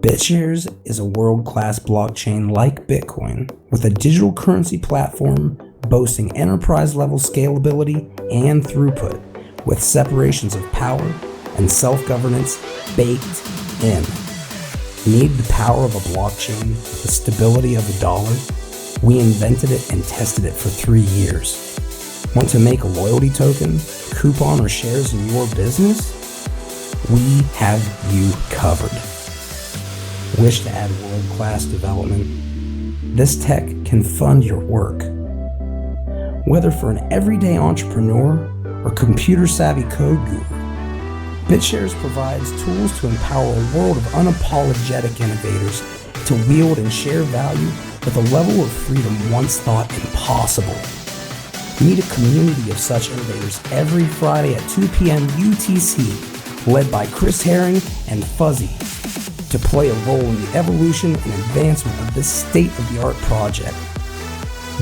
BitShares is a world-class blockchain like Bitcoin with a digital currency platform boasting enterprise-level scalability and throughput with separations of power and self-governance baked in. Need the power of a blockchain with the stability of a dollar? We invented it and tested it for 3 years. Want to make a loyalty token, coupon, or shares in your business? We have you covered. Wish to add world-class development? This tech can fund your work. Whether for an everyday entrepreneur or computer-savvy code guru, BitShares provides tools to empower a world of unapologetic innovators to wield and share value with a level of freedom once thought impossible. Meet a community of such innovators every Friday at 2 p.m. UTC, led by Chris Herring and Fuzzy, to play a role in the evolution and advancement of this state-of-the-art project.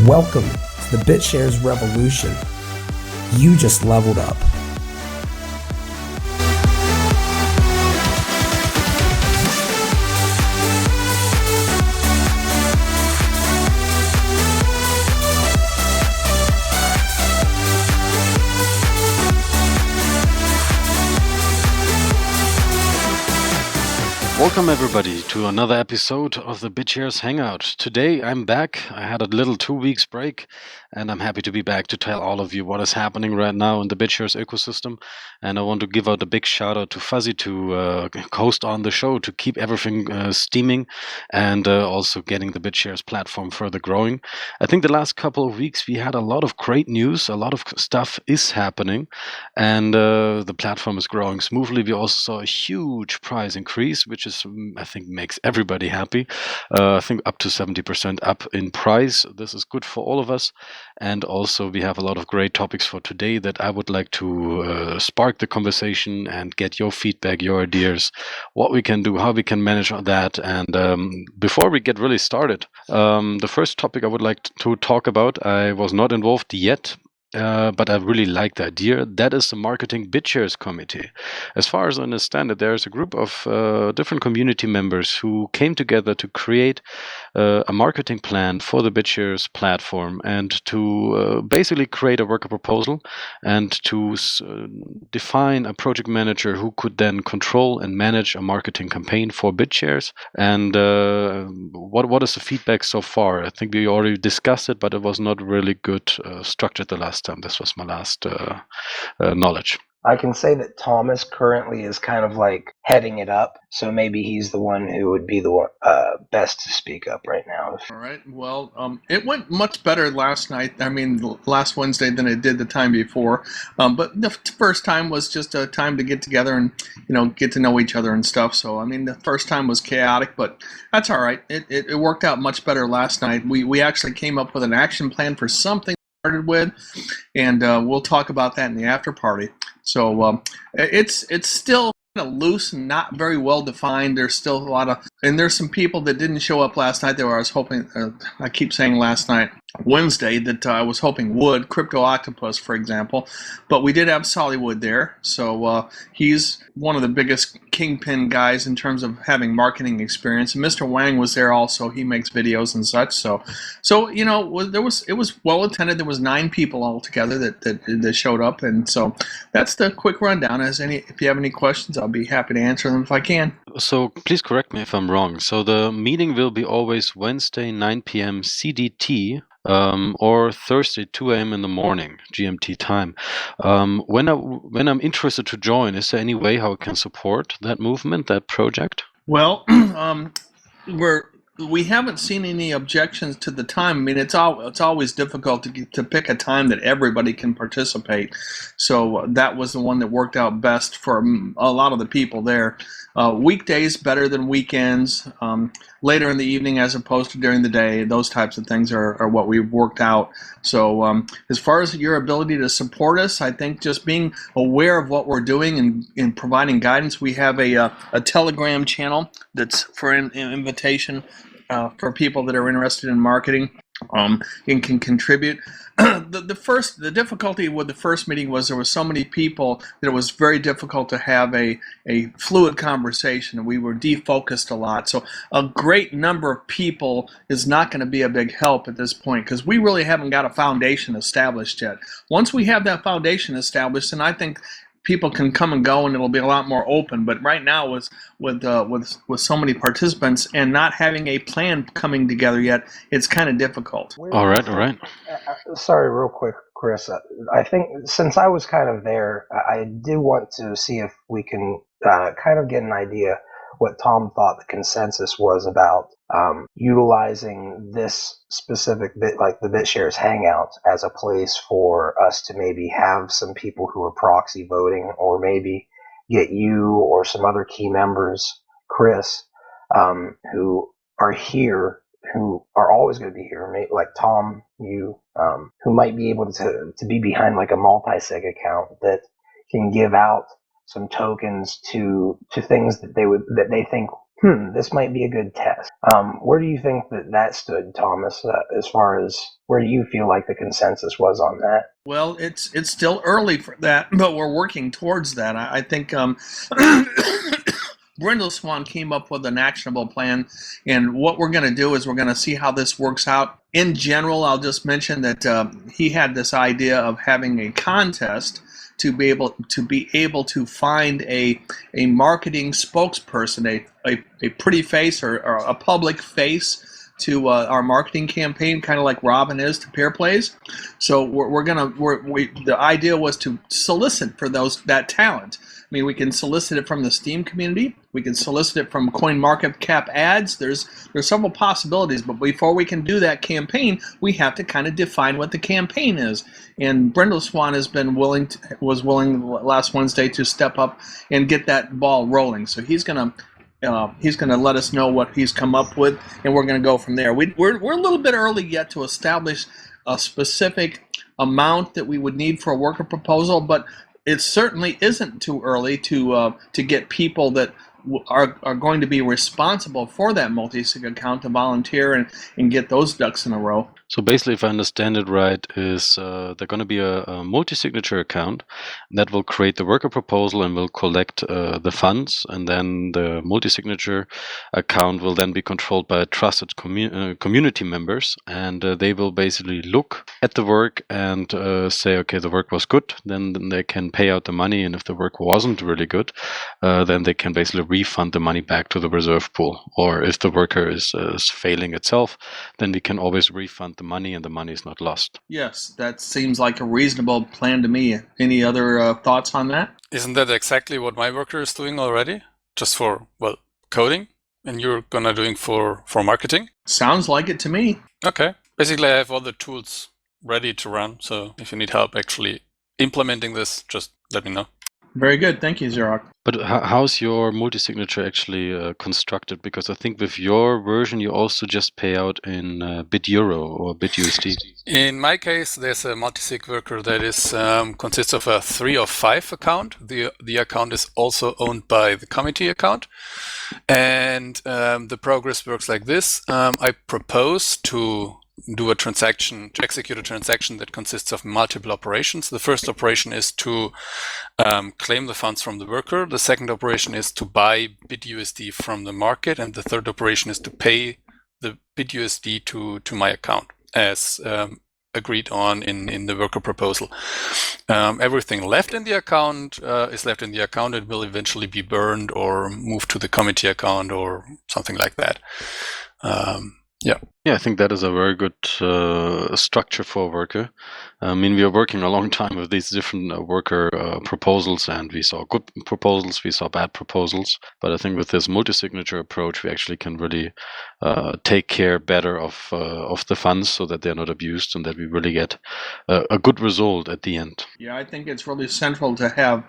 Welcome to the BitShares revolution. You just leveled up. Welcome everybody to another episode of the BitShares Hangout. Today I'm back. I had a little 2 weeks break and I'm happy to be back to tell all of you what is happening right now in the BitShares ecosystem. And I want to give out a big shout out to Fuzzy to host on the show to keep everything steaming and also getting the BitShares platform further growing. I think the last couple of weeks we had a lot of great news, a lot of stuff is happening, and the platform is growing smoothly. We also saw a huge price increase, which is, I think, makes everybody happy. I think up to 70% up in price. This is good for all of us. And also we have a lot of great topics for today that I would like to spark the conversation and get your feedback, your ideas, what we can do, how we can manage that. And before we get really started, the first topic I would like to talk about, I was not involved yet, but I really like the idea. That is the Marketing BitShares Committee. As far as I understand it, there's a group of different community members who came together to create a marketing plan for the BitShares platform and to basically create a worker proposal and to define a project manager who could then control and manage a marketing campaign for BitShares. And what is the feedback so far? I think we already discussed it, but it was not really good structured the last time. This was my last knowledge. I can say that Thomas currently is kind of like heading it up, so maybe he's the one who would be the one, best to speak up right now. All right. Well, it went much better last last Wednesday than it did the time before. But the first time was just a time to get together and, get to know each other and stuff. So, the first time was chaotic, but that's all right. It worked out much better last night. We actually came up with an action plan for something with, and we'll talk about that in the after party. So it's still kind of loose and not very well defined. There's still a lot of, and there's some people that didn't show up last night that I was hoping, I keep saying last night, Wednesday, that I was hoping would, Crypto Octopus, for example, but we did have Sollywood there, so he's one of the biggest kingpin guys in terms of having marketing experience, and Mr. Wang was there also. He makes videos and such, so it was well attended. There was 9 people altogether that showed up, and so that's the quick rundown. If you have any questions, I'll be happy to answer them if I can. So please correct me if I'm wrong. So the meeting will be always Wednesday 9 p.m. CDT, or Thursday 2 a.m. in the morning GMT time. When I'm interested to join, is there any way how I can support that movement, that project? Well, we haven't seen any objections to the time. It's always difficult to pick a time that everybody can participate. So that was the one that worked out best for a lot of the people there. Weekdays better than weekends, later in the evening as opposed to during the day. Those types of things are what we've worked out. So as far as your ability to support us, I think just being aware of what we're doing and providing guidance. We have a Telegram channel that's for an invitation for people that are interested in marketing. and can contribute. The difficulty with the first meeting was there were so many people that it was very difficult to have a fluid conversation, and we were defocused a lot. So a great number of people is not going to be a big help at this point because we really haven't got a foundation established yet. Once we have that foundation established, then I think people can come and go, and it'll be a lot more open. But right now, with so many participants and not having a plan coming together yet, it's kind of difficult. All right. Sorry, real quick, Chris. I think since I was kind of there, I do want to see if we can kind of get an idea what Tom thought the consensus was about utilizing this specific bit, like the BitShares Hangout, as a place for us to maybe have some people who are proxy voting, or maybe get you or some other key members, Chris, who are here, who are always going to be here, like Tom, you, who might be able to be behind like a multi-sig account that can give out some tokens to things that they think, this might be a good test. Where do you think that stood, Thomas, as far as where do you feel like the consensus was on that? Well, it's still early for that, but we're working towards that. I think Brindleswan came up with an actionable plan, and what we're going to do is we're going to see how this works out. In general, I'll just mention that he had this idea of having a contest to be able to find a marketing spokesperson, a pretty face or a public face to our marketing campaign, kind of like Robin is to Peer Plays. So the idea was to solicit for that talent. I mean, we can solicit it from the Steam community. We can solicit it from CoinMarketCap ads. There's several possibilities, but before we can do that campaign, we have to kind of define what the campaign is. And Brindleswan was willing last Wednesday to step up and get that ball rolling. So he's gonna let us know what he's come up with, and we're gonna go from there. We're a little bit early yet to establish a specific amount that we would need for a worker proposal, but it certainly isn't too early to get people that are going to be responsible for that multi-sig account to volunteer and get those ducks in a row. So basically, if I understand it right, is they're going to be a multi-signature account that will create the worker proposal and will collect the funds, and then the multi-signature account will then be controlled by trusted community members, and they will basically look at the work and say, okay, the work was good, then they can pay out the money, and if the work wasn't really good, then they can basically refund the money back to the reserve pool. Or if the worker is failing itself, then we can always refund the money, and the money is not lost. Yes, that seems like a reasonable plan to me. Any other thoughts on that? Isn't that exactly what my worker is doing already? Just for, coding? And you're gonna doing for marketing? Sounds like it to me. Okay. Basically, I have all the tools ready to run, so if you need help actually implementing this, just let me know. Very good. Thank you, Xerox. But how's your multi-signature actually constructed? Because I think with your version, you also just pay out in BitEuro or BitUSD. In my case, there's a multi-sig worker that is consists of a 3 of 5 account. The account is also owned by the committee account. And the progress works like this. I propose to do a transaction, to execute a transaction that consists of multiple operations. The first operation is to claim the funds from the worker. The second operation is to buy BitUSD from the market. And the third operation is to pay the BitUSD to my account as agreed on in the worker proposal. Everything left in the account is left in the account. It will eventually be burned or moved to the committee account or something like that. Yeah, I think that is a very good structure for a worker. I mean, we are working a long time with these different worker proposals, and we saw good proposals, we saw bad proposals. But I think with this multi-signature approach, we actually can really take care better of the funds so that they're not abused and that we really get a good result at the end. Yeah, I think it's really central to have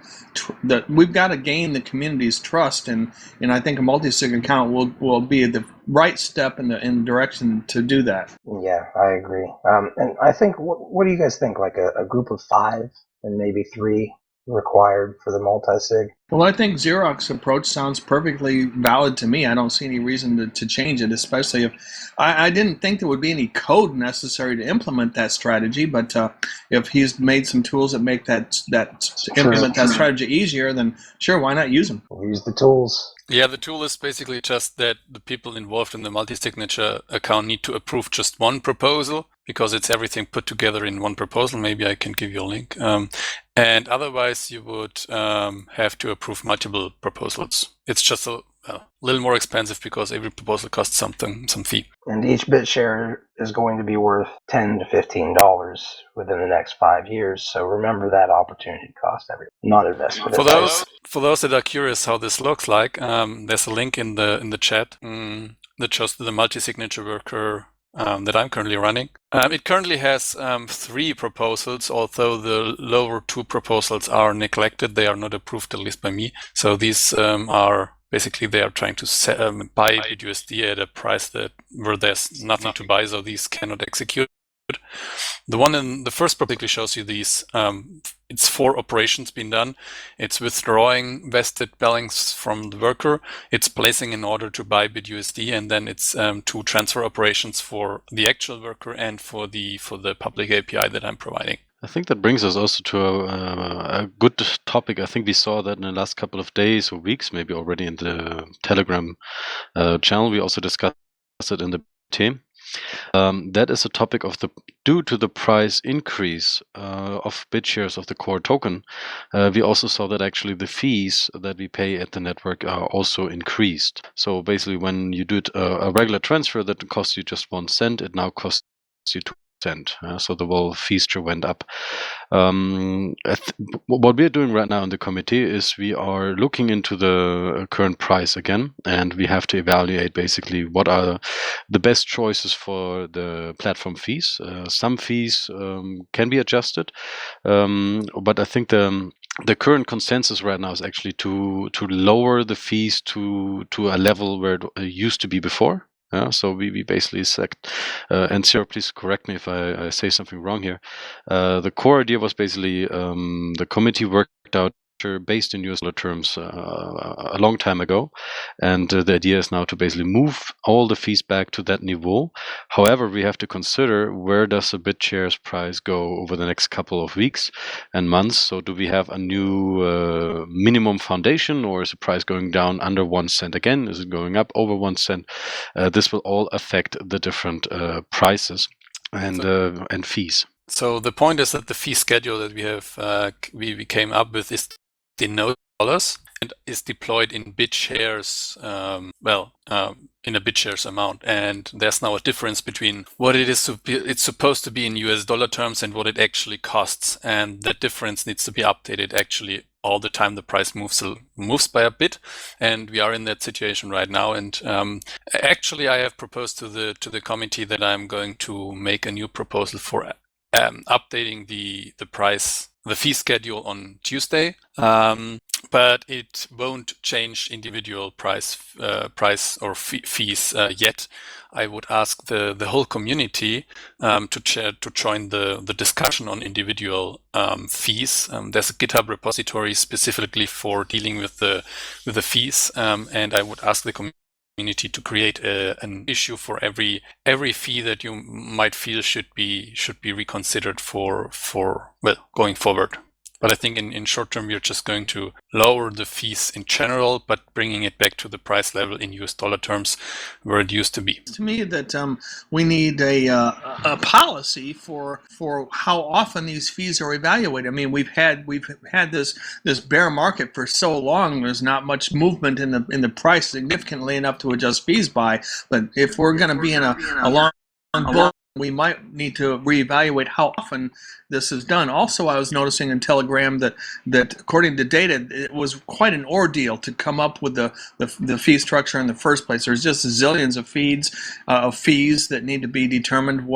that. We've got to gain the community's trust, and I think a multi-sig account will be the right step in the direction to do that. Yeah, I agree. And I think, what do you guys think? Like a group of 5 and maybe 3 required for the multi-sig. Well, I think Xerox's approach sounds perfectly valid to me. I don't see any reason to change it, especially if I didn't think there would be any code necessary to implement that strategy. But if he's made some tools that make that implement that strategy easier, then sure, why not use them? We'll use the tools. Yeah, the tool is basically just that the people involved in the multi-signature account need to approve just one proposal, because it's everything put together in one proposal. Maybe I can give you a link. And otherwise, you would have to approve multiple proposals. It's just a little more expensive because every proposal costs some fee. And each BitShare is going to be worth $10 to $15 within the next 5 years. So remember that opportunity cost, not investment. For those that are curious how this looks like, there's a link in the chat that shows the multi-signature worker that I'm currently running. It currently has 3 proposals, although the lower 2 proposals are neglected. They are not approved, at least by me. So these are basically, they are trying to buy BitUSD at a price where there's nothing to buy, so these cannot execute. The one in the first particularly shows you these. It's 4 operations being done. It's withdrawing vested balance from the worker. It's placing an order to buy BitUSD, and then it's 2 transfer operations for the actual worker and for the public API that I'm providing. I think that brings us also to a good topic. I think we saw that in the last couple of days or weeks, maybe already in the Telegram channel. We also discussed it in the team. That is a topic of due to the price increase of BitShares of the core token, we also saw that actually the fees that we pay at the network are also increased. So basically, when you do a regular transfer that costs you just 1 cent, it now costs you 2 cents. So the whole fee structure went up. What we're doing right now in the committee is we are looking into the current price again, and we have to evaluate basically what are the best choices for the platform fees. Some fees can be adjusted, but I think the current consensus right now is actually to lower the fees to a level where it used to be before. So we basically said, and Sarah, please correct me if I say something wrong here. The core idea was basically the committee worked out based in US dollar terms a long time ago, and the idea is now to basically move all the fees back to that niveau. However, we have to consider where does the BitShares price go over the next couple of weeks and months. So do we have a new minimum foundation, or is the price going down under 1 cent again? Is it going up over 1 cent? This will all affect the different prices and fees. So the point is that the fee schedule that we have we came up with is denoted dollars and is deployed in BitShares, in a BitShares amount. And there's now a difference between what it's supposed to be in US dollar terms and what it actually costs. And that difference needs to be updated actually all the time the price moves by a bit. And we are in that situation right now. And actually, I have proposed to the committee that I'm going to make a new proposal for updating the price, the fee schedule on Tuesday, but it won't change individual price or fees yet. I would ask the whole community to join the discussion on individual fees. There's a GitHub repository specifically for dealing with the fees, and I would ask the community to create an issue for every fee that you might feel should be reconsidered for going forward. But I think in short term, you're just going to lower the fees in general, but bringing it back to the price level in US dollar terms where it used to be. To me, that we need a policy for how often these fees are evaluated. I mean, we've had this bear market for so long. There's not much movement in the price significantly enough to adjust fees by. But if we're going to be in a long bull, we might need to reevaluate how often this is done. Also, I was noticing in Telegram that according to data, it was quite an ordeal to come up with the fee structure in the first place. There's just zillions of fees that need to be determined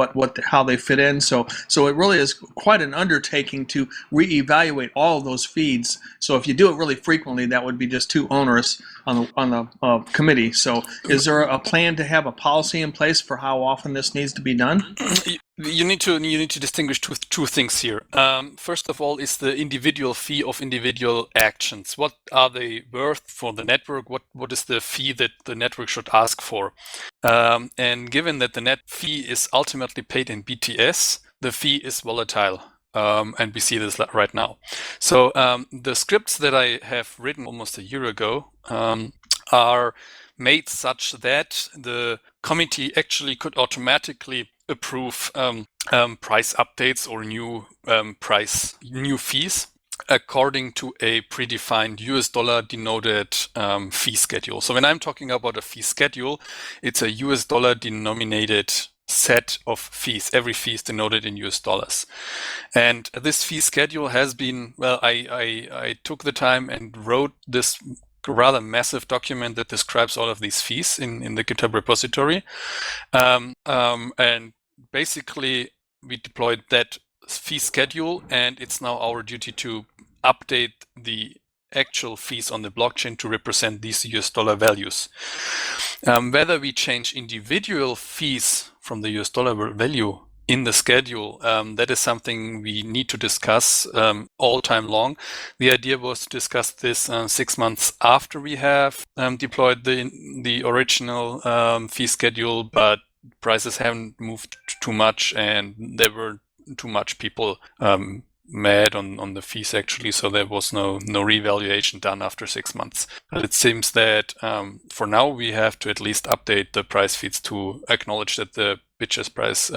how they fit in. So it really is quite an undertaking to reevaluate all of those feeds. So if you do it really frequently, that would be just too onerous on the committee. So is there a plan to have a policy in place for how often this needs to be done? You need to distinguish two things here. First of all, is the individual fee of individual actions. What are they worth for the network? What is the fee that the network should ask for? And given that the net fee is ultimately paid in BTS, the fee is volatile. And we see this right now. So the scripts that I have written almost a year ago are made such that the committee actually could automatically approve price updates or new fees according to a predefined US dollar denoted fee schedule. So when I'm talking about a fee schedule, it's a US dollar denominated set of fees. Every fee is denoted in US dollars. And this fee schedule has been, well, I took the time and wrote this rather massive document that describes all of these fees in the GitHub repository. And basically we deployed that fee schedule, and it's now our duty to update the actual fees on the blockchain to represent these US dollar values. Whether we change individual fees from the US dollar value in the schedule, that is something we need to discuss all time long. The idea was to discuss this 6 months after we have deployed the original fee schedule, but prices haven't moved too much, and there were too much people mad on the fees actually, so there was no revaluation done after 6 months. But it seems that for now we have to at least update the price feeds to acknowledge that the BitShares price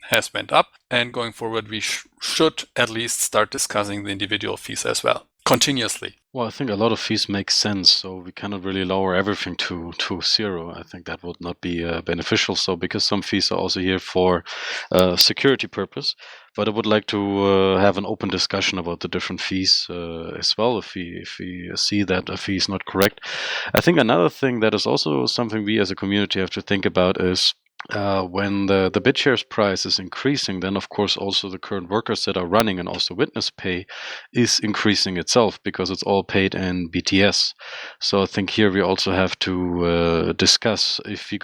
has went up, and going forward we should at least start discussing the individual fees as well continuously. Well, I think a lot of fees make sense, so we cannot really lower everything to zero. I think that would not be beneficial. So because some fees are also here for security purpose, but I would like to have an open discussion about the different fees as well, if we see that a fee is not correct. I think another thing that is also something we as a community have to think about is when the BitShares price is increasing, then of course also the current workers that are running and also witness pay is increasing itself, because it's all paid in BTS. So I think here we also have to discuss if you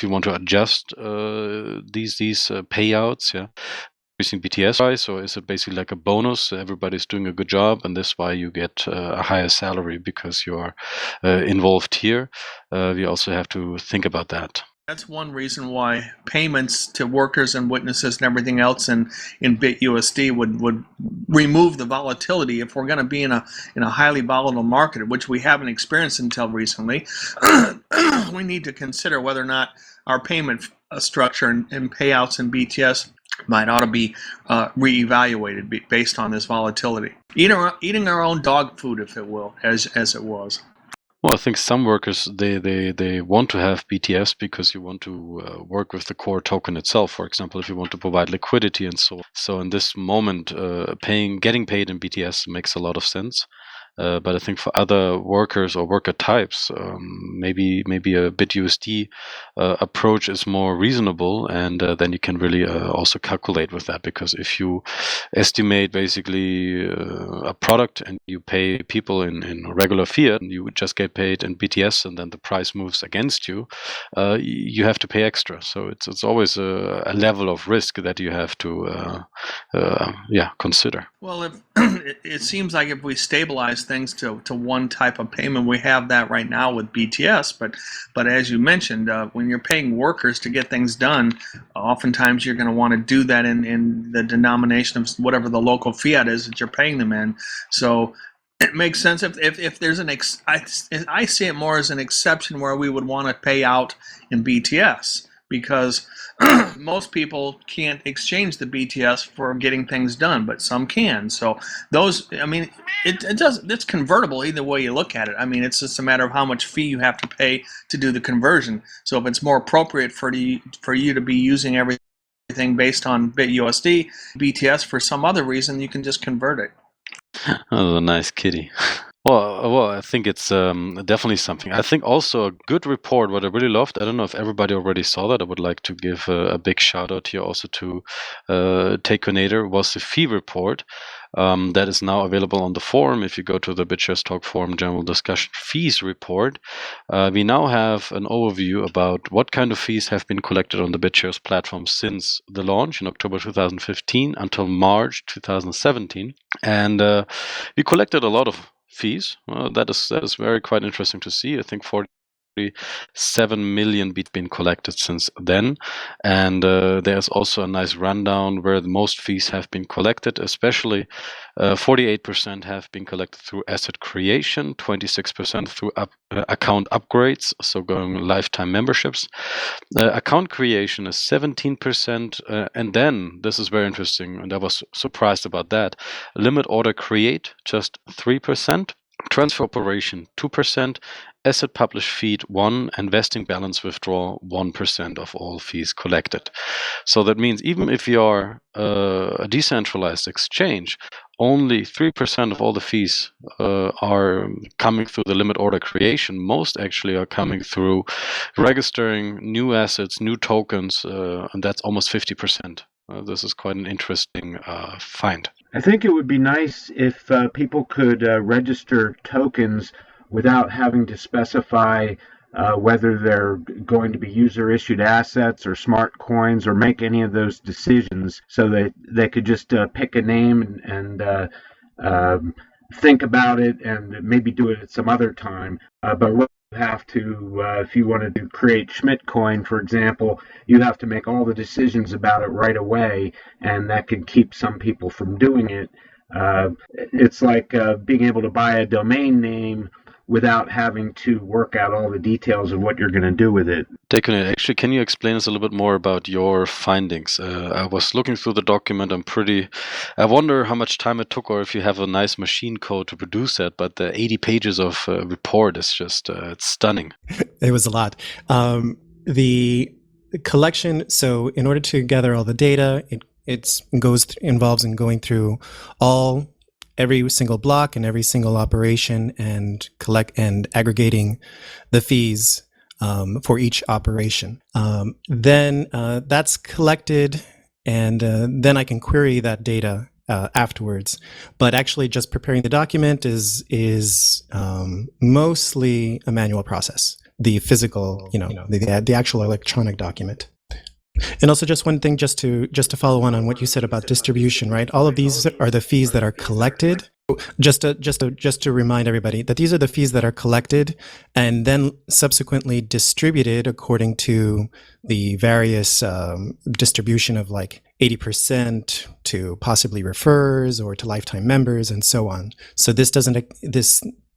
want to adjust these payouts, increasing BTS price, or is it basically like a bonus? Everybody's doing a good job, and that's why you get a higher salary because you're involved here. We also have to think about that. That's one reason why payments to workers and witnesses and everything else in BitUSD would remove the volatility. If we're going to be in a highly volatile market, which we haven't experienced until recently, we need to consider whether or not our payment structure and payouts in BTS might ought to be reevaluated based on this volatility. Eating our own dog food, if it will, as it was. Well, I think some workers, they want to have BTS because you want to work with the core token itself. For example, if you want to provide liquidity and so on. So in this moment, getting paid in BTS makes a lot of sense. But I think for other workers or worker types, maybe a BitUSD approach is more reasonable, and then you can really also calculate with that. Because if you estimate basically a product and you pay people in regular fiat, and you just get paid in BTS, and then the price moves against you, you have to pay extra. So it's always a level of risk that you have to consider. Well, it seems like if we stabilize things to one type of payment, we have that right now with BTS. But as you mentioned, when you're paying workers to get things done, oftentimes you're going to want to do that in the denomination of whatever the local fiat is that you're paying them in. So it makes sense if there's I see it more as an exception where we would want to pay out in BTS, because most people can't exchange the BTS for getting things done, but some can. So it's convertible either way you look at it. I mean, it's just a matter of how much fee you have to pay to do the conversion. So if it's more appropriate for you to be using everything based on BitUSD, BTS for some other reason, you can just convert it. Oh, a nice kitty. Well, I think it's definitely something. I think also a good report, what I really loved, I don't know if everybody already saw that, I would like to give a big shout out here also to Takeonator, was the fee report. that is now available on the forum. If you go to the BitShares Talk Forum General Discussion Fees report, we now have an overview about what kind of fees have been collected on the BitShares platform since the launch in October 2015 until March 2017. And we collected a lot of fees. That is very quite interesting to see. I think 47 million been collected since then, and there's also a nice rundown where the most fees have been collected. Especially 48% have been collected through asset creation, 26% through account upgrades, so going lifetime memberships. Account creation is 17%, and then this is very interesting, and I was surprised about that. Limit order create just 3%. Transfer operation 2%, asset publish feed 1%, and vesting balance withdraw 1% of all fees collected. So that means even if you are a decentralized exchange, only 3% of all the fees are coming through the limit order creation. Most actually are coming through registering new assets, new tokens, and that's almost 50%. This is quite an interesting find. I think it would be nice if people could register tokens without having to specify whether they're going to be user-issued assets or smart coins or make any of those decisions, so that they could just pick a name and think about it and maybe do it at some other time. But what you have to, if you wanted to create Schmidt coin, for example, you have to make all the decisions about it right away, and that could keep some people from doing it. It's like being able to buy a domain name without having to work out all the details of what you're going to do with it. Dekun, actually, can you explain us a little bit more about your findings? I was looking through the document. I wonder how much time it took, or if you have a nice machine code to produce that, but the 80 pages of report is just, it's stunning. It was a lot. The collection, so in order to gather all the data, it involves in going through every single block and every single operation and aggregating the fees for each operation. Then that's collected, and then I can query that data afterwards. But actually, just preparing the document is mostly a manual process. The physical, the actual electronic document. And also, just one thing, just to follow on what you said about distribution, right? All of these are the fees that are collected. Just to remind everybody that these are the fees that are collected and then subsequently distributed according to the various distribution of like 80% to possibly refers or to lifetime members and so on. So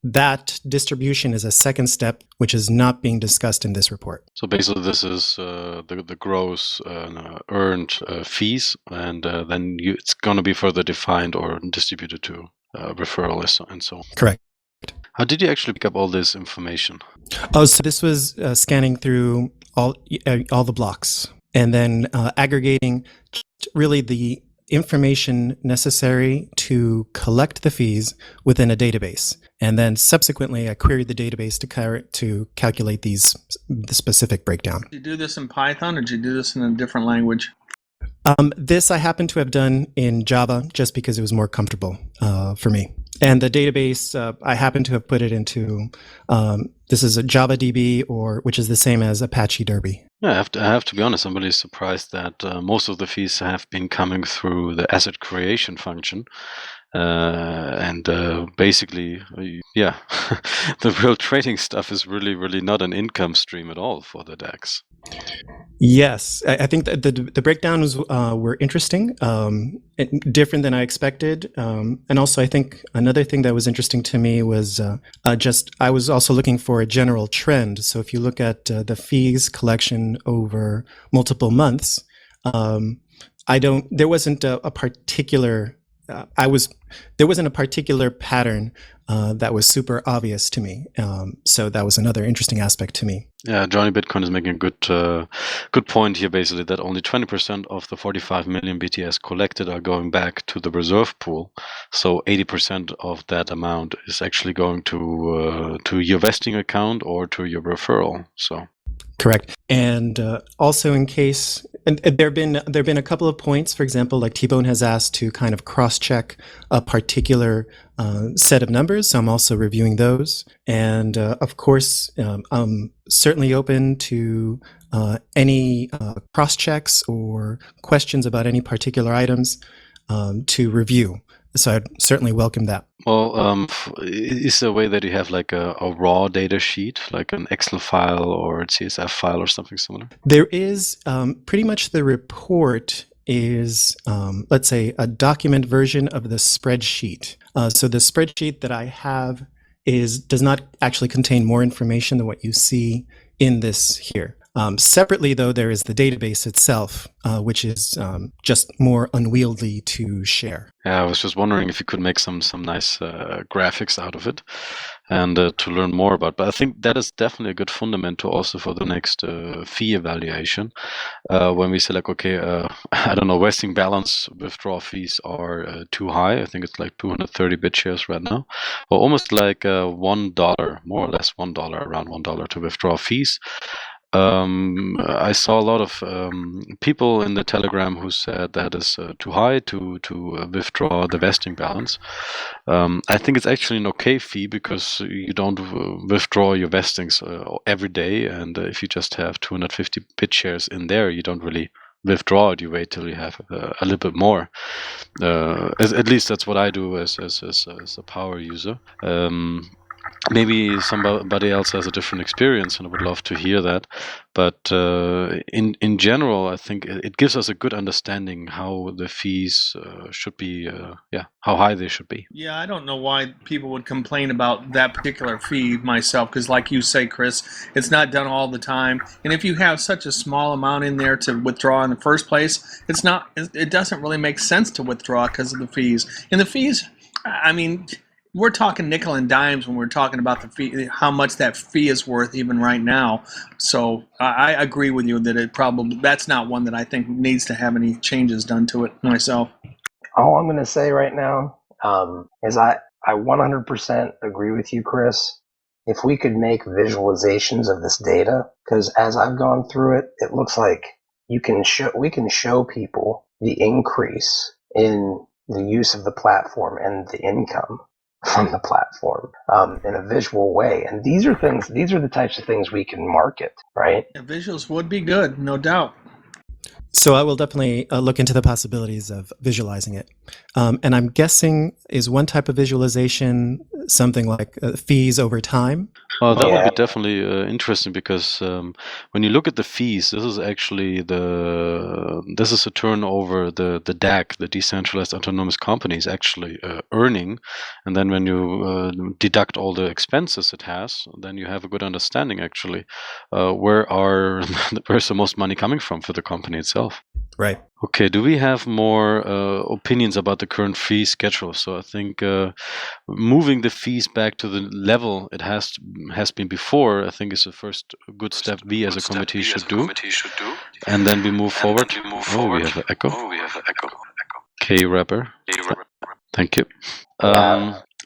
that distribution is a second step, which is not being discussed in this report. So basically, this is the gross earned fees, and then it's going to be further defined or distributed to referral and so on. Correct. How did you actually pick up all this information? Oh, so this was scanning through all the blocks and then aggregating really the information necessary to collect the fees within a database. And then subsequently, I queried the database to calculate the specific breakdown. Did you do this in Python, or did you do this in a different language? This I happen to have done in Java just because it was more comfortable for me. And the database, I happen to have put it into, this is a JavaDB, which is the same as Apache Derby. Yeah, I have to be honest, I'm really surprised that most of the fees have been coming through the asset creation function. Basically, the real trading stuff is really, really not an income stream at all for the DEX. Yes, I think that the breakdowns were interesting, different than I expected. And also, I think another thing that was interesting to me was I was also looking for a general trend. So if you look at the fees collection over multiple months, there wasn't a particular there wasn't a particular pattern that was super obvious to me. So that was another interesting aspect to me. Yeah, Johnny Bitcoin is making a good point here, basically, that only 20% of the 45 million BTS collected are going back to the reserve pool. So 80% of that amount is actually going to your vesting account or to your referral. So correct. And also, in case And there've been a couple of points. For example, like T-Bone has asked to kind of cross-check a particular set of numbers. So I'm also reviewing those. And of course, I'm certainly open to any cross-checks or questions about any particular items to review. So I'd certainly welcome that. Well, is there a way that you have like a raw data sheet, like an Excel file or a CSV file or something similar? There is pretty much the report is, let's say, a document version of the spreadsheet. So the spreadsheet that I have does not actually contain more information than what you see in this here. Separately, though, there is the database itself, which is just more unwieldy to share. Yeah, I was just wondering if you could make some nice graphics out of it and to learn more about. But I think that is definitely a good fundament also for the next fee evaluation. When we say like, okay, I don't know, vesting balance withdrawal fees are too high. I think it's like 230 BitShares right now, or almost like $1, more or less $1, around $1 to withdraw fees. I saw a lot of people in the Telegram who said that is too high to withdraw the vesting balance. I think it's actually an okay fee because you don't withdraw your vestings every day, and if you just have 250 BitShares in there, you don't really withdraw it. You wait till you have a little bit more. At least that's what I do as a power user. Maybe somebody else has a different experience, and I would love to hear that. But in general, I think it gives us a good understanding how the fees should be, how high they should be. Yeah, I don't know why people would complain about that particular fee myself, because like you say, Chris, it's not done all the time. And if you have such a small amount in there to withdraw in the first place, it doesn't really make sense to withdraw because of the fees. And the fees, I mean, we're talking nickel and dimes when we're talking about the fee, how much that fee is worth even right now. So I agree with you that that's not one that I think needs to have any changes done to it myself. All I'm going to say right now is I 100% agree with you, Chris. If we could make visualizations of this data, because as I've gone through it, it looks like we can show people the increase in the use of the platform and the income from the platform in a visual way. And these are the types of things we can market, right? Yeah, visuals would be good, no doubt. So I will definitely look into the possibilities of visualizing it. And I'm guessing, is one type of visualization something like fees over time? Well, that would be definitely interesting because when you look at the fees, this is actually this is a turnover the DAC, the decentralized autonomous companies, actually earning, and then when you deduct all the expenses it has, then you have a good understanding actually where's the most money coming from for the company itself. Right. Okay, do we have more opinions about the current fee schedule? So I think moving the fees back to the level it has been before, I think is the first good step we as a committee should do. And then we move forward. Oh, we have an echo. K-Rapper. Thank you.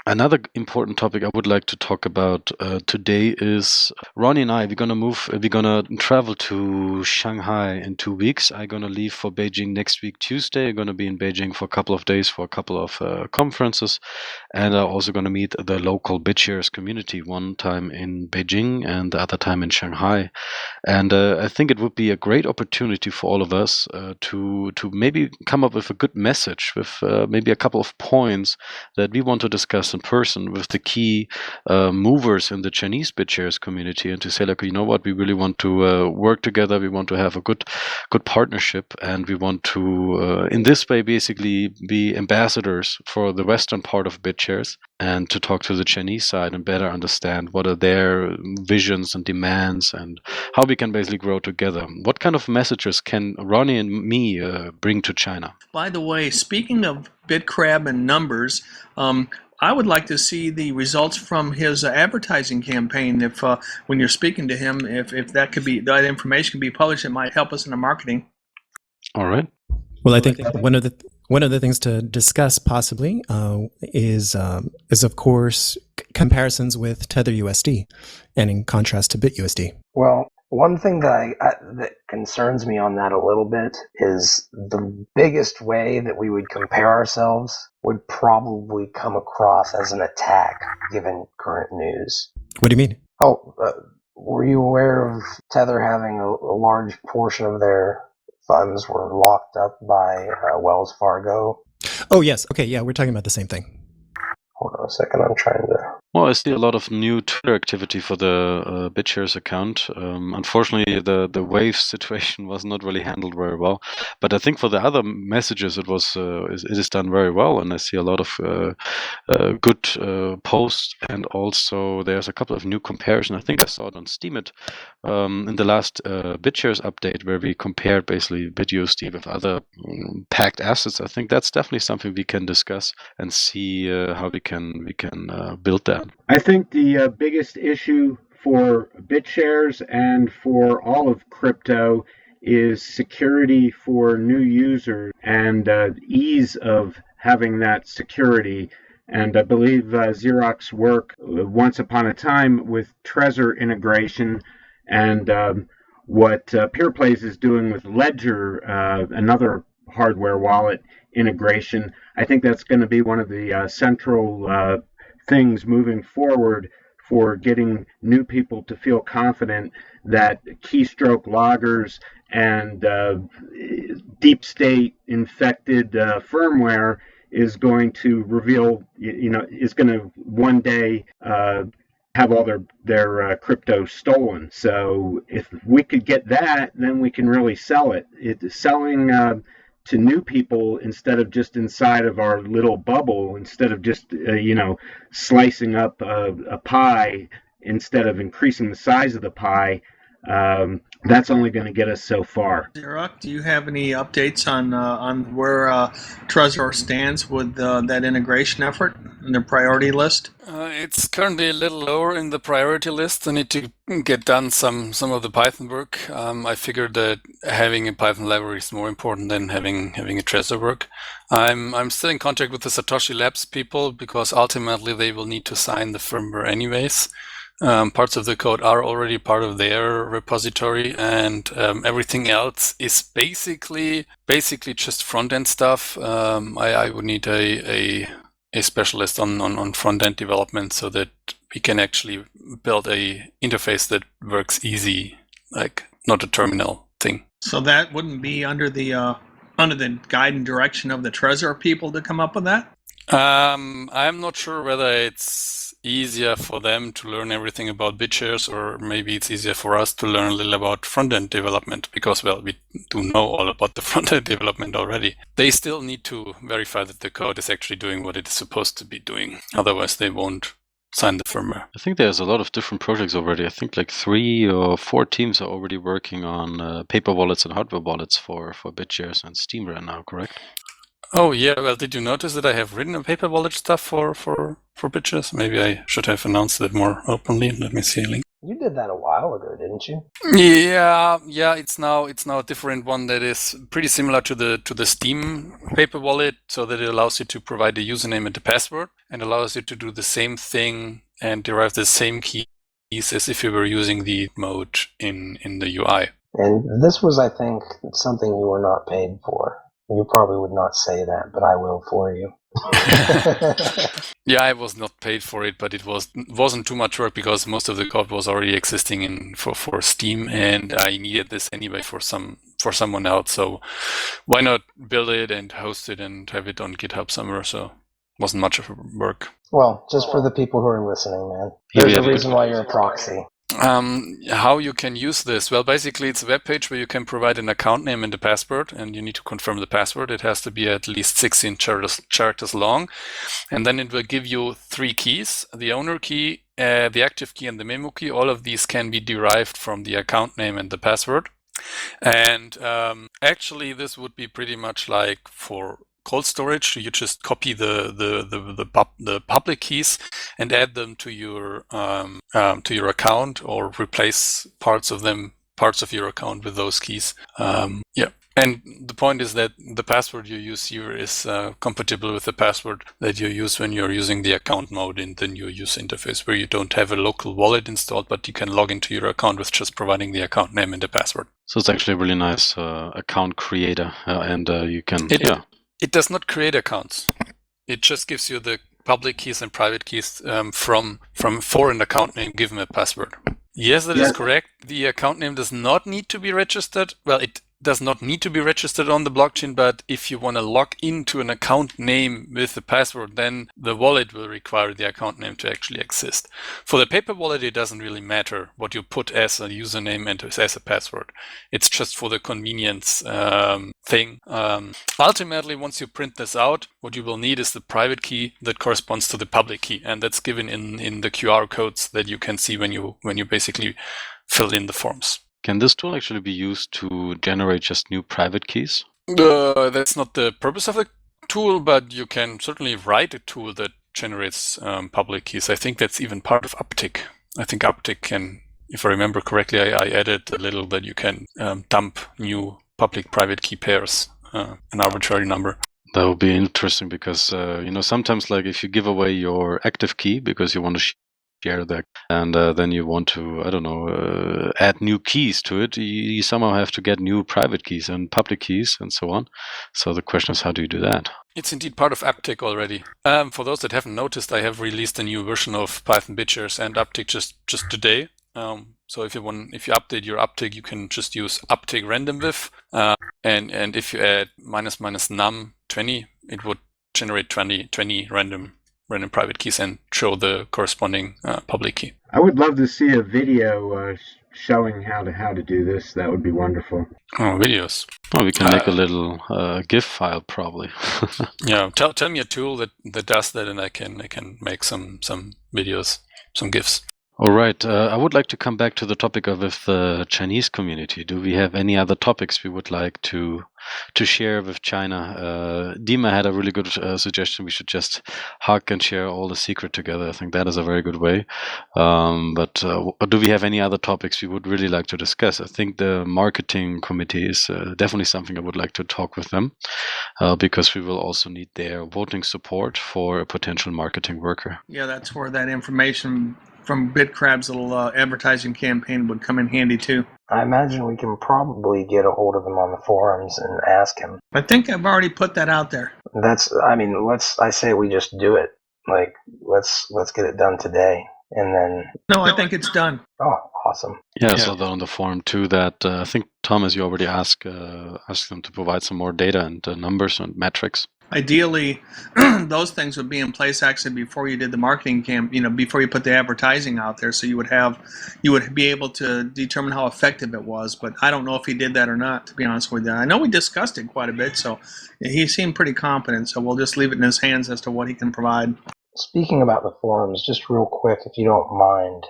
Another important topic I would like to talk about today is Ronnie and I. We're gonna travel to Shanghai in 2 weeks. I'm gonna leave for Beijing next week, Tuesday. I'm gonna be in Beijing for a couple of days for a couple of conferences, and I'm also gonna meet the local BitShares community. One time in Beijing and the other time in Shanghai. And I think it would be a great opportunity for all of us to maybe come up with a good message with maybe a couple of points that we want to discuss in person with the key movers in the Chinese BitShares community, and to say like, you know what, we really want to work together. We want to have a good partnership, and we want to in this way basically be ambassadors for the western part of BitShares, and to talk to the Chinese side and better understand what are their visions and demands and how we can basically grow together. What kind of messages can Ronnie and me bring to China? By the way, speaking of BitCrab and numbers, I would like to see the results from his advertising campaign. If when you're speaking to him, if that information could be published, it might help us in the marketing. All right. Well, I think one of the things to discuss possibly is of course comparisons with Tether USD, and in contrast to BitUSD. Well, One thing that concerns me on that a little bit is the biggest way that we would compare ourselves would probably come across as an attack, given current news. What do you mean? Oh, were you aware of Tether having a large portion of their funds were locked up by Wells Fargo? Oh, yes. Okay, yeah, we're talking about the same thing. Hold on a second, I'm trying to... Well, I see a lot of new Twitter activity for the BitShares account. Unfortunately, the Wave situation was not really handled very well. But I think for the other messages, it is done very well, and I see a lot of good posts. And also, there's a couple of new comparisons. I think I saw it on Steemit in the last BitShares update, where we compared basically BitUSD with other packed assets. I think that's definitely something we can discuss and see how we can build that. I think the biggest issue for BitShares and for all of crypto is security for new users and ease of having that security. And I believe Xerox worked once upon a time with Trezor integration, and what PurePlays is doing with Ledger, another hardware wallet integration. I think that's going to be one of the central things moving forward for getting new people to feel confident that keystroke loggers and deep state infected firmware is going to reveal, is going to one day have all their crypto stolen. So if we could get that, then we can really sell it. Selling to new people instead of just inside of our little bubble, instead of just slicing up a pie instead of increasing the size of the pie, that's only going to get us so far. Xerox, do you have any updates on where Trezor stands with that integration effort in their priority list? It's currently a little lower in the priority list. I need to get done some of the Python work. I figured that having a Python library is more important than having a Trezor work. I'm still in contact with the Satoshi Labs people because ultimately they will need to sign the firmware anyways. Parts of the code are already part of their repository, and everything else is basically just front-end stuff. I would need a specialist on front-end development so that we can actually build a interface that works easy, like not a terminal thing. So that wouldn't be under the guide and direction of the Trezor people to come up with that? I'm not sure whether it's easier for them to learn everything about BitShares, or maybe it's easier for us to learn a little about front-end development because, well, we do know all about the front-end development already. They still need to verify that the code is actually doing what it is supposed to be doing. Otherwise, they won't sign the firmware. I think there's a lot of different projects already. I think like 3 or 4 teams are already working on paper wallets and hardware wallets for BitShares and Steam right now, correct? Oh yeah, well, did you notice that I have written a paper wallet stuff for BitShares? Maybe I should have announced it more openly. Let me see a link. You did that a while ago, didn't you? Yeah. It's now a different one that is pretty similar to the Steam paper wallet, so that it allows you to provide the username and the password, and allows you to do the same thing and derive the same keys as if you were using the mode in the UI. And this was, I think, something you were not paid for. You probably would not say that, but I will for you. Yeah, I was not paid for it, but it wasn't too much work because most of the code was already existing for Steam, and I needed this anyway for someone else. So why not build it and host it and have it on GitHub somewhere? So it wasn't much of work. Well, just for the people who are listening, man. There's a reason why you're a proxy. How you can use this? Well, basically, it's a web page where you can provide an account name and a password, and you need to confirm the password. It has to be at least 16 characters long, and then it will give you 3 keys: the owner key, the active key, and the memo key. All of these can be derived from the account name and the password. And actually, this would be pretty much like for cold storage. You just copy the public keys and add them to your account, or replace parts of them parts of your account with those keys. And the point is that the password you use here is compatible with the password that you use when you're using the account mode in the new user interface, where you don't have a local wallet installed, but you can log into your account with just providing the account name and the password. So it's actually a really nice account creator, and you can, It does not create accounts. It just gives you the public keys and private keys for an account name given a password. Yes, that is correct. The account name does not need to be registered. Well, it does not need to be registered on the blockchain, but if you want to log into an account name with the password, then the wallet will require the account name to actually exist. For the paper wallet, it doesn't really matter what you put as a username and as a password. It's just for the convenience thing. Ultimately, once you print this out, what you will need is the private key that corresponds to the public key, and that's given in the QR codes that you can see when you basically fill in the forms. Can this tool actually be used to generate just new private keys? That's not the purpose of the tool, but you can certainly write a tool that generates public keys. I think that's even part of Uptick. I think Uptick can, if I remember correctly, I added a little that you can dump new public-private key pairs, an arbitrary number. That would be interesting because, sometimes like if you give away your active key because you want to share that, and then you want to, add new keys to it, you somehow have to get new private keys and public keys and so on. So the question is, how do you do that? It's indeed part of Uptick already. For those that haven't noticed, I have released a new version of Python BitShares and Uptick just today. So if you update your Uptick, you can just use Uptick randomWidth, and if you add --num 20, it would generate 20 random private keys and show the corresponding public key. I would love to see a video showing how to do this. That would be wonderful. Oh, videos. Well, we can make a little GIF file probably. Yeah, tell me a tool that does that, and I can make some videos, some GIFs. All right. I would like to come back to the topic of the Chinese community. Do we have any other topics we would like to share with China? Dima had a really good suggestion. We should just hug and share all the secret together. I think that is a very good way. But do we have any other topics we would really like to discuss? I think the marketing committee is definitely something I would like to talk with them because we will also need their voting support for a potential marketing worker. Yeah, that's where that information from BitCrab's little advertising campaign would come in handy too. I imagine we can probably get a hold of him on the forums and ask him. I think I've already put that out there. I say we just do it. Like, let's get it done today. And then... No, I think it's done. Oh, awesome. Yeah, so on the forum too that I think, Thomas, you already asked them to provide some more data and numbers and metrics. Ideally, those things would be in place actually before you did the marketing before you put the advertising out there, so you would be able to determine how effective it was. But I don't know if he did that or not, to be honest with you. I know we discussed it quite a bit, so he seemed pretty competent. So we'll just leave it in his hands as to what he can provide. Speaking about the forums, just real quick, if you don't mind,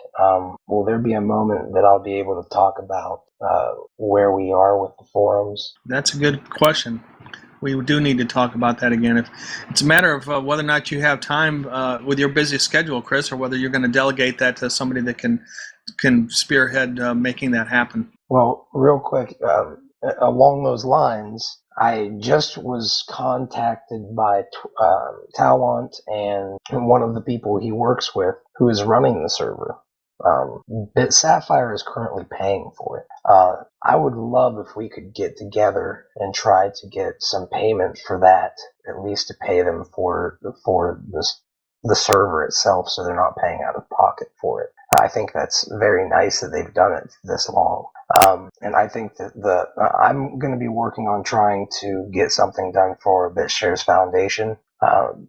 will there be a moment that I'll be able to talk about where we are with the forums? That's a good question. We do need to talk about that again. If it's a matter of whether or not you have time with your busy schedule, Chris, or whether you're going to delegate that to somebody that can spearhead making that happen. Well, real quick, along those lines, I just was contacted by Talwant and one of the people he works with who is running the server. Sapphire is currently paying for it. I would love if we could get together and try to get some payment for that, at least to pay them for the server itself, so they're not paying out of pocket for it. I think that's very nice that they've done it this long. And I think that I'm going to be working on trying to get something done for BitShares Foundation.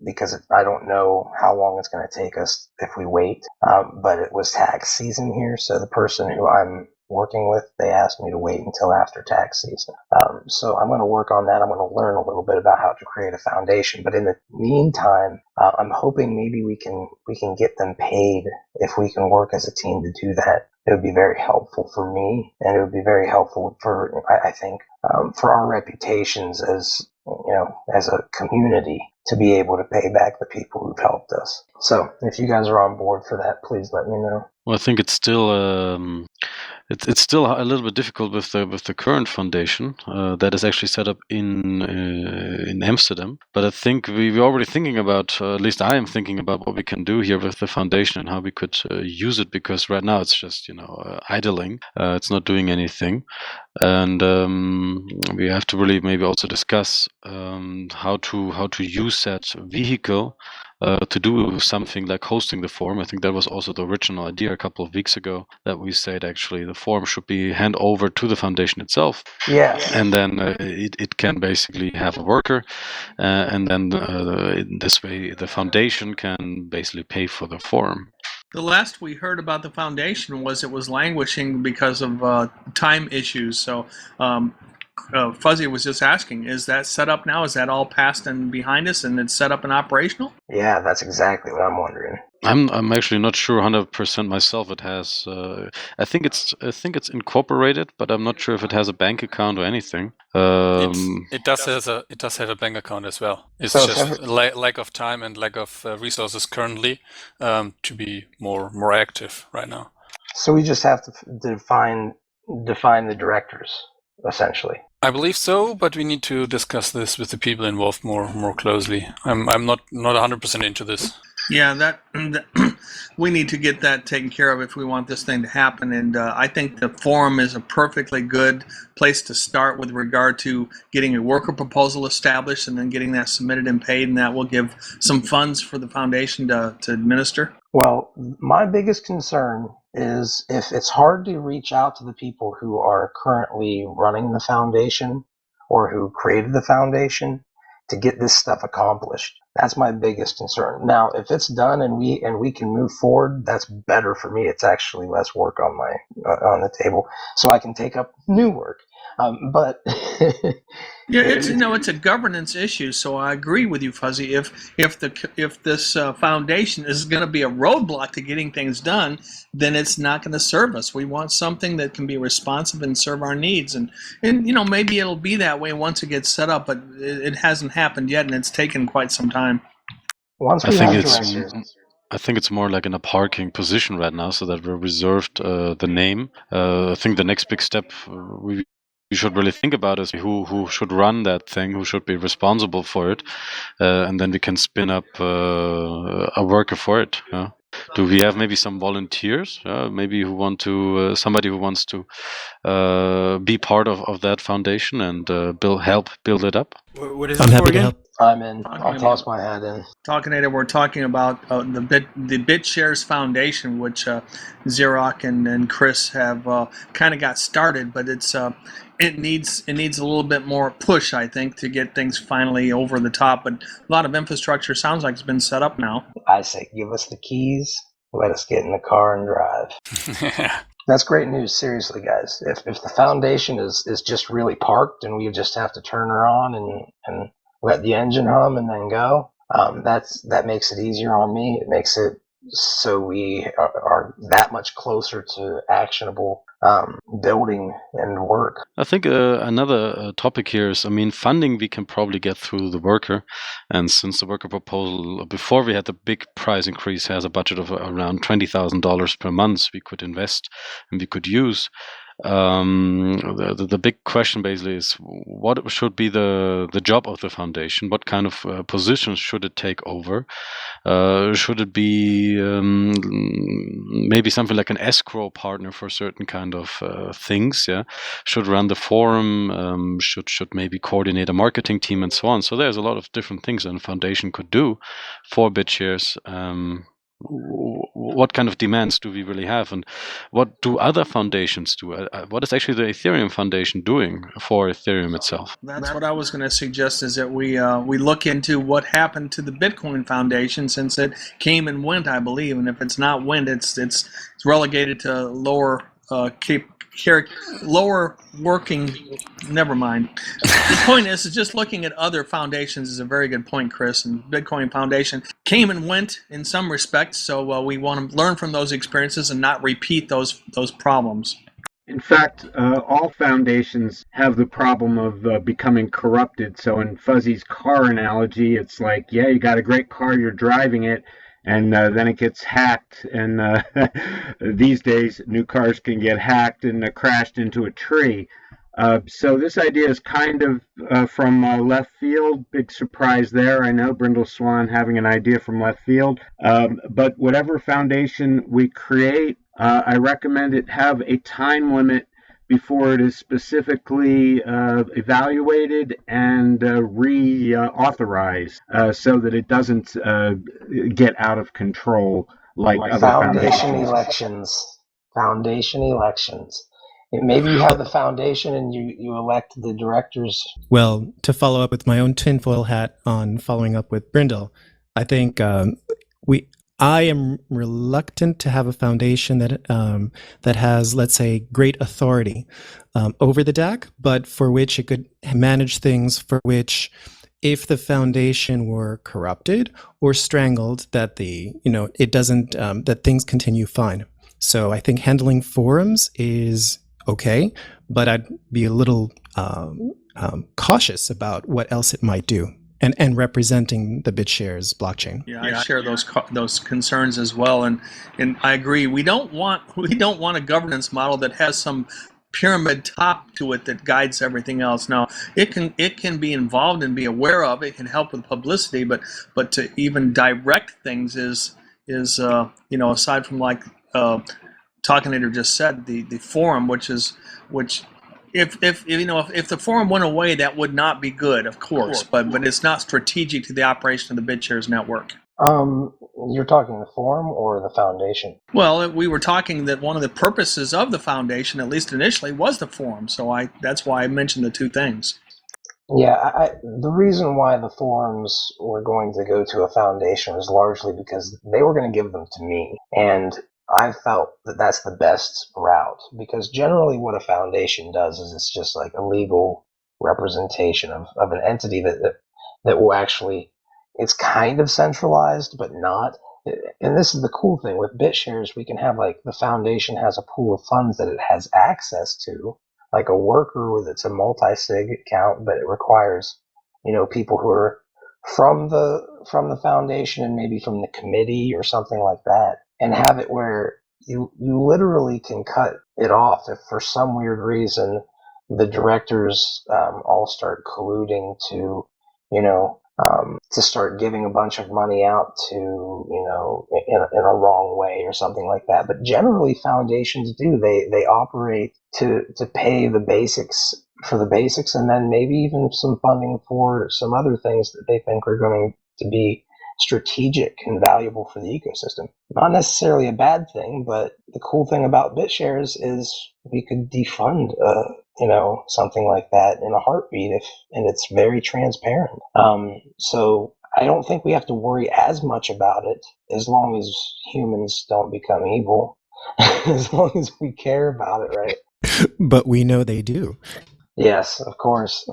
Because I don't know how long it's going to take us if we wait. But it was tax season here, so the person who I'm working with, they asked me to wait until after tax season. So I'm going to work on that. I'm going to learn a little bit about how to create a foundation. But in the meantime, I'm hoping maybe we can get them paid if we can work as a team to do that. It would be very helpful for me, and it would be very helpful for, I think, for our reputations as a community to be able to pay back the people who've helped us. So if you guys are on board for that, please let me know. Well, I think it's still it's still a little bit difficult with the current foundation that is actually set up in Amsterdam. But I think we're already thinking about, at least I am thinking about what we can do here with the foundation and how we could use it, because right now it's just idling. It's not doing anything, and we have to really maybe also discuss how to use that vehicle to do something like hosting the forum. I think that was also the original idea a couple of weeks ago, that we said actually the forum should be hand over to the foundation itself. Yeah. And then it can basically have a worker, and then in this way the foundation can basically pay for the forum. The last we heard about the foundation was it was languishing because of time issues. So Fuzzy was just asking, is that set up now? Is that all past and behind us and it's set up and operational? Yeah, that's exactly what I'm wondering. I'm actually not sure 100% myself. It has I think it's incorporated, but I'm not sure if it has a bank account or anything. It does have a bank account as well. It's So just lack of time and lack of resources currently to be more active right now. So we just have to define the directors, essentially. I believe so, but we need to discuss this with the people involved more closely. I'm not 100% into this. Yeah, that we need to get that taken care of if we want this thing to happen. And I think the forum is a perfectly good place to start with regard to getting a worker proposal established and then getting that submitted and paid, and that will give some funds for the foundation to administer. Well, my biggest concern is if it's hard to reach out to the people who are currently running the foundation or who created the foundation to get this stuff accomplished. That's my biggest concern. Now, if it's done and we can move forward, that's better for me. It's actually less work on on the table, so I can take up new work. But yeah, it's a governance issue. So I agree with you, Fuzzy. If this foundation is going to be a roadblock to getting things done, then it's not going to serve us. We want something that can be responsive and serve our needs. And maybe it'll be that way once it gets set up, but it hasn't happened yet, and it's taken quite some time. Once we have directors. I think it's more like in a parking position right now, so that we're reserved the name. I think the next big step we should really think about is who should run that thing, who should be responsible for it, and then we can spin up a worker for it. Do we have maybe some volunteers, maybe somebody who wants to be part of that foundation and help build it up? What is I'm it happy for to again? help. I'm in. I'll toss my hat in. We're talking about the BitShares Foundation, which Xerox and Chris have kind of got started, but it needs a little bit more push, I think, to get things finally over the top. But a lot of infrastructure sounds like it's been set up now. I say, give us the keys. Let us get in the car and drive. That's great news. Seriously, guys. If the foundation is just really parked and we just have to turn her on and let the engine hum and then go, that makes it easier on me. It makes it so we are that much closer to actionable building and work. I think another topic here is, funding we can probably get through the worker. And since the worker proposal, before we had the big price increase, has a budget of around $20,000 per month we could invest and we could use. The big question basically is, what should be the job of the foundation? What kind of positions should it take over? Should it be maybe something like an escrow partner for certain kind of things? Yeah, should run the forum, should maybe coordinate a marketing team and so on. So there's a lot of different things that a foundation could do for BitShares. What kind of demands do we really have, and what do other foundations do? What is actually the Ethereum Foundation doing for Ethereum itself? That's what I was going to suggest, is that we look into what happened to the Bitcoin Foundation, since it came and went, I believe, and if it's not went, it's relegated to lower working. Never mind. The point is just looking at other foundations is a very good point, Chris. And Bitcoin Foundation came and went in some respects, so we want to learn from those experiences and not repeat those problems. In fact, all foundations have the problem of becoming corrupted. So in Fuzzy's car analogy, it's like, yeah, you got a great car, you're driving it, and then it gets hacked. And these days, new cars can get hacked and crashed into a tree. So this idea is kind of from left field. Big surprise there. I know Brindle Swan having an idea from left field. But whatever foundation we create, I recommend it have a time limit before it is specifically evaluated and reauthorized, so that it doesn't get out of control like other Foundation foundations. elections. Foundation elections. Maybe you have the foundation and you elect the directors. Well, to follow up with my own tinfoil hat on following up with Brindle, I think I am reluctant to have a foundation that has, let's say, great authority over the DAC, but for which it could manage things for which, if the foundation were corrupted or strangled, that it doesn't that things continue fine. So I think handling forums is okay, but I'd be a little cautious about what else it might do. And representing the BitShares blockchain. Yeah, I share those concerns as well, and I agree. We don't want a governance model that has some pyramid top to it that guides everything else. Now, it can be involved and be aware of. It can help with publicity, but to even direct things is aside from like Talkinator just said, the forum, which if the forum went away, that would not be good, of course, but it's not strategic to the operation of the BitShares network. You're talking the forum or the foundation? Well, we were talking that one of the purposes of the foundation, at least initially, was the forum. So that's why I mentioned the two things. Yeah, the reason why the forums were going to go to a foundation was largely because they were going to give them to me, and I felt that that's the best route, because generally what a foundation does is it's just like a legal representation of an entity that will actually, it's kind of centralized, but not. And this is the cool thing with BitShares, we can have like the foundation has a pool of funds that it has access to, like a worker that's a multi-sig account, but it requires, people who are from the foundation and maybe from the committee or something like that, and have it where you literally can cut it off if for some weird reason the directors all start colluding to, to start giving a bunch of money out to, in a wrong way or something like that. But generally foundations do, they operate to pay the basics for the basics, and then maybe even some funding for some other things that they think are going to be strategic and valuable for the ecosystem. Not necessarily a bad thing, but the cool thing about BitShares is we could defund something like that in a heartbeat and it's very transparent. So I don't think we have to worry as much about it as long as humans don't become evil, as long as we care about it, right? But we know they do. Yes, of course.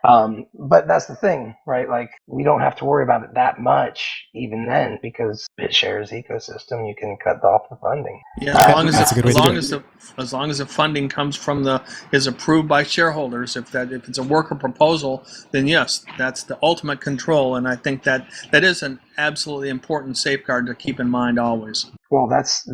But that's the thing, right? Like, we don't have to worry about it that much even then, because BitShares ecosystem, you can cut off the funding. Yeah, as long as the funding comes is approved by shareholders. If it's a worker proposal, then yes, that's the ultimate control, and I think that is an absolutely important safeguard to keep in mind always. Well, that's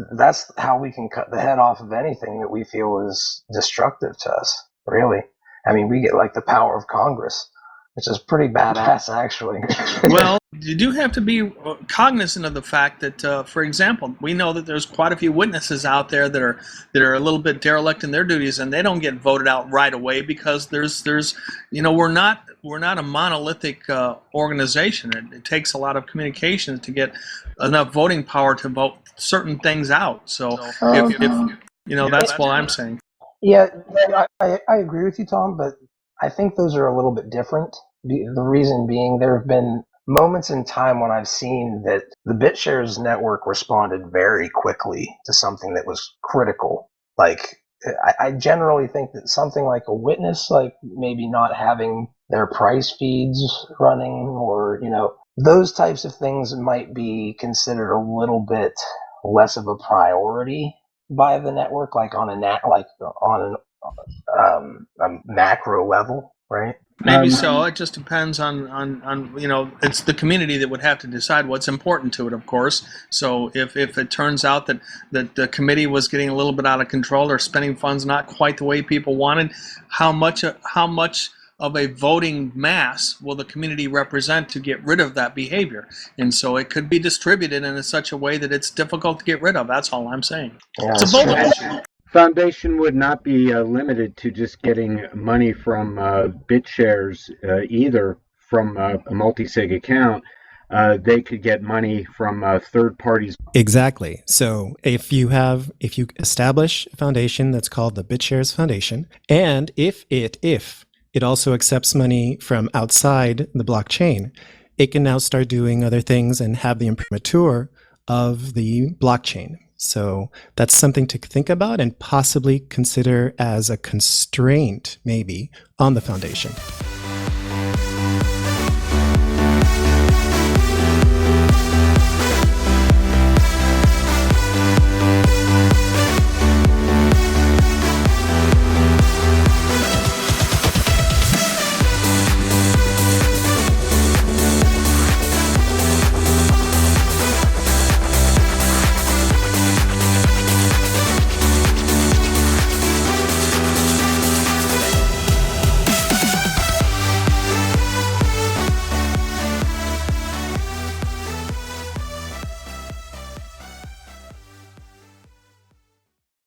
how we can cut the head off of anything that we feel is destructive to us. Really, I mean, we get like the power of Congress, which is pretty badass, actually. Well, you do have to be cognizant of the fact that, for example, we know that there's quite a few witnesses out there that are a little bit derelict in their duties, and they don't get voted out right away because there's we're not a monolithic organization. It takes a lot of communication to get enough voting power to vote certain things out. So that's what I'm saying. Yeah, I agree with you, Tom, but I think those are a little bit different. The reason being, there have been moments in time when I've seen that the BitShares network responded very quickly to something that was critical. Like, I generally think that something like a witness, like maybe not having their price feeds running, or, those types of things might be considered a little bit less of a priority by the network, like on a macro level, right? Maybe so. It just depends on it's the community that would have to decide what's important to it, of course. So if it turns out that the committee was getting a little bit out of control or spending funds not quite the way people wanted, how much of a voting mass will the community represent to get rid of that behavior? And so it could be distributed in such a way that it's difficult to get rid of. That's all I'm saying. Yeah, It's a voting issue. Foundation would not be limited to just getting money from BitShares either from a multi-sig account. They could get money from third parties. Exactly. So if you establish a foundation that's called the BitShares Foundation, and if it also accepts money from outside the blockchain, it can now start doing other things and have the imprimatur of the blockchain. So that's something to think about and possibly consider as a constraint, maybe, on the foundation.